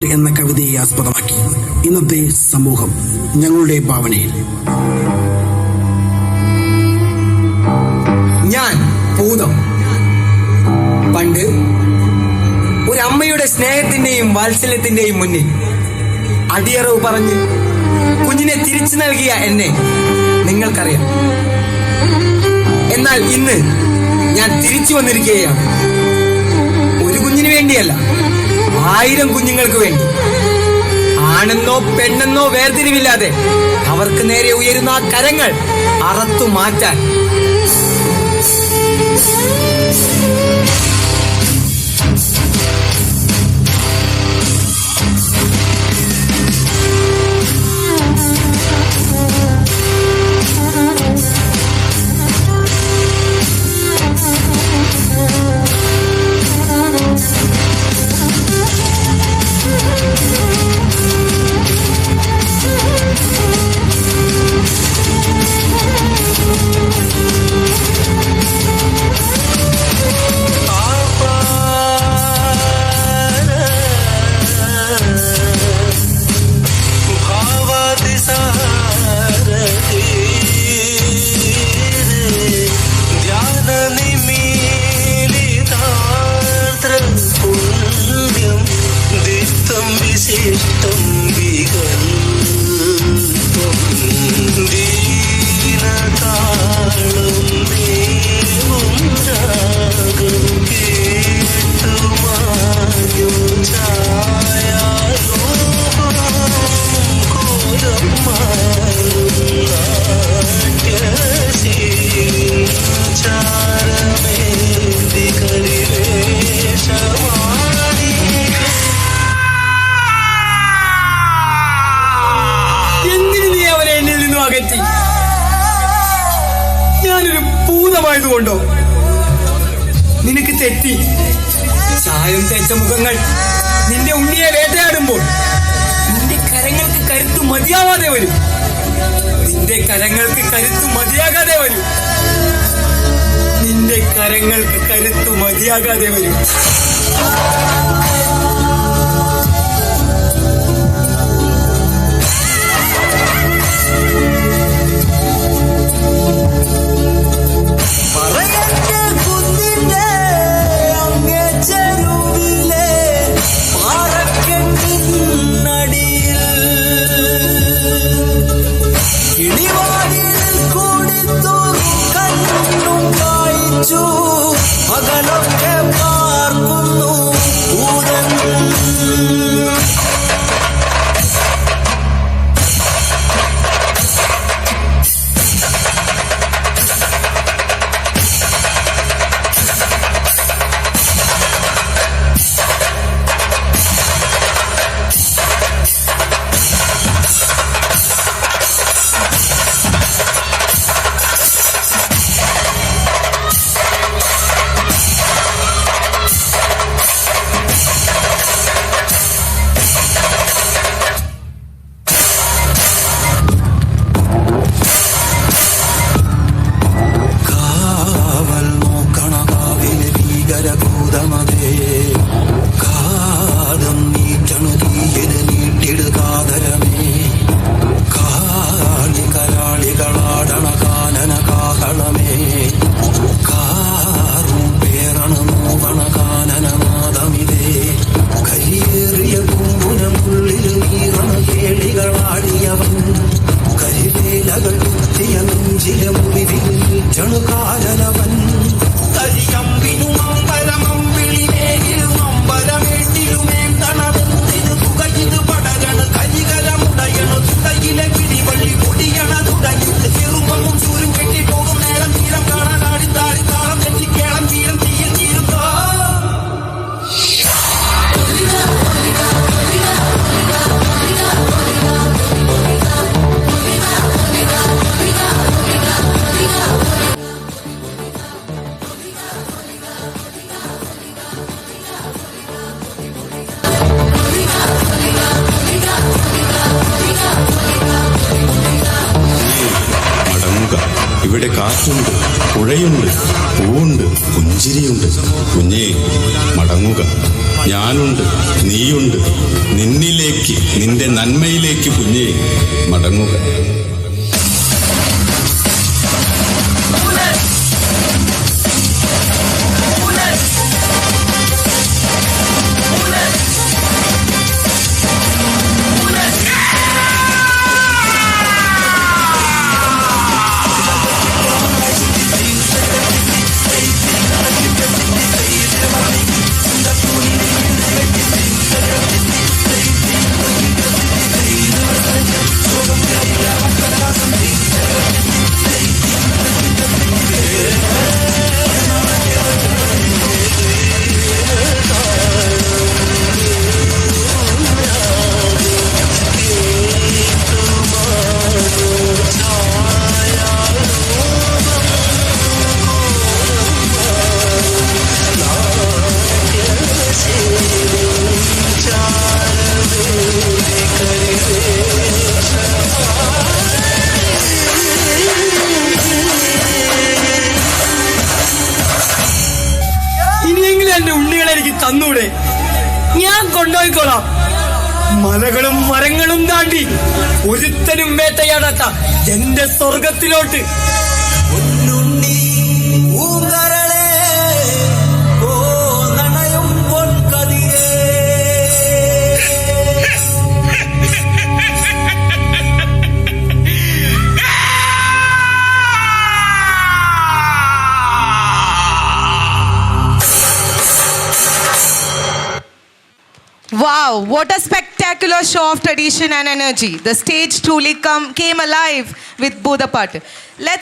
എന്ന കവിതയെ ആസ്പദമാക്കി ഇന്നത്തെ സമൂഹം ഞങ്ങളുടെ ഭാവനയിൽ. ഞാൻ ഭൂതം. പണ്ട് ഒരമ്മയുടെ സ്നേഹത്തിന്റെയും വാത്സല്യത്തിന്റെയും മുന്നിൽ അടിയറവ് പറഞ്ഞ് കുഞ്ഞിനെ തിരിച്ചു നൽകിയ എന്നെ നിങ്ങൾക്കറിയാം. എന്നാൽ ഇന്ന് ഞാൻ തിരിച്ചു വന്നിരിക്കുകയാണ്. ഒരു കുഞ്ഞിന് വേണ്ടിയല്ല, 1000 കുഞ്ഞുങ്ങൾക്ക് വേണ്ടി. ആണെന്നോ പെണ്ണെന്നോ വേർതിരിവില്ലാതെ അവർക്ക് നേരെ ഉയരുന്ന ആ കരങ്ങൾ അറത്തു മാറ്റാൻ. ഞാനൊരു ഭൂതമായതുകൊണ്ടോ? നിനക്ക് തെറ്റി. ചായം തേച്ച മുഖങ്ങൾ നിന്റെ ഉണ്ണിയെ വേട്ടയാടുമ്പോൾ നിന്റെ കരങ്ങൾക്ക് കരുത്തു മതിയാവാതെ വരും. നിന്റെ കരങ്ങൾക്ക് കരുത്തു മതിയാകാതെ വരും. നിന്റെ കരങ്ങൾക്ക് കരുത്തു മതിയാകാതെ വരും. അകലൊക്കെ പാർക്കുന്നു. പുഴയുണ്ട്, പൂവുണ്ട്, പുഞ്ചിരിയുണ്ട്. കുഞ്ഞേ മടങ്ങുക, ഞാനുണ്ട്, നീയുണ്ട്. നിന്നിലേക്ക്, നിന്റെ നന്മയിലേക്ക് കുഞ്ഞേ മടങ്ങുക. എന്റെ ഉണ്ണികളെ എനിക്ക് തന്നൂടെ? ഞാൻ കൊണ്ടുപോയിക്കോളാം. മലകളും മരങ്ങളും താണ്ടി ഒരുത്തനും വേട്ടയാടാത്ത എന്റെ സ്വർഗത്തിലോട്ട്. Wow, what a spectacular show of tradition and energy. The stage truly came alive with Bodapattu. Let's